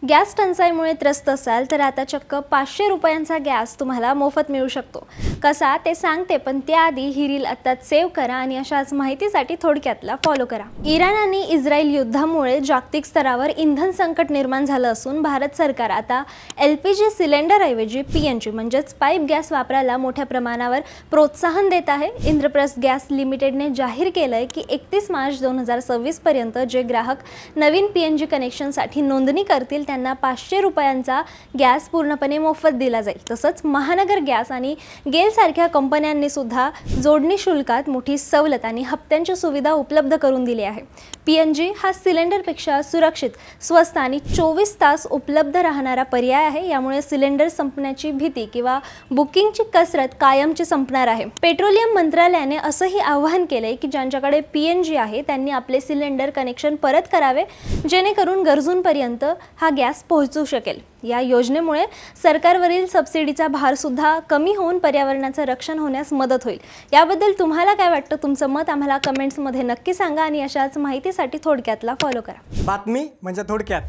Gas टंचाईमुळे त्रस्त असाल तर आता चक्क 500 रुपयांचा गॅस तुम्हाला मोफत मिळू शकतो. कसा ते सांगते, पण त्याआधी ही रील आत्ताच सेव्ह करा आणि अशाच माहितीसाठी थोडक्यातला फॉलो करा. इराण आणि इस्रायल युद्धामुळे जागतिक स्तरावर इंधन संकट निर्माण झालं असून भारत सरकार आता LPG सिलेंडरऐवजी PNG म्हणजेच पाईप गॅस वापरायला मोठ्या प्रमाणावर प्रोत्साहन देत आहे. इंद्रप्रस्थ गॅस लिमिटेडने जाहीर केलंय की 31 मार्च 2026 पर्यंत जे ग्राहक नवीन PNG कनेक्शनसाठी नोंदणी करतील त्यांना 500 रुपयांचा गॅस पूर्णपणे मोफत दिला जाईल. तसंच महानगर गॅस आणि गेल सारख्या कंपन्यांनी सुद्धा जोडणी शुल्कात मोठी सवलत आणि हप्त्यांची सुविधा उपलब्ध करून दिली आहे. PNG हा सिलेंडरपेक्षा सुरक्षित, स्वस्त आणि 24 तास उपलब्ध राहणारा पर्याय आहे. यामुळे सिलेंडर संपण्याची भीती किंवा बुकिंगची कसरत कायमची संपणार आहे. पेट्रोलियम मंत्रालयाने असंही आवाहन केलंय की ज्यांच्याकडे PNG आहे त्यांनी आपले सिलेंडर कनेक्शन परत करावे, जेणेकरून गरजूंपर्यंत हा गॅस पोहोचू शकेल. या योजनेमुळे सरकारवरील सबसिडीचा भार सुद्धा कमी होऊन पर्यावरणाचं रक्षण होण्यास मदत होईल. याबद्दल तुम्हाला काय वाटतं? तुमचं मत आम्हाला कमेंट्समध्ये नक्की सांगा आणि अशाच माहितीसाठी थोडक्यातला फॉलो करा. बातमी म्हणजे थोडक्यात.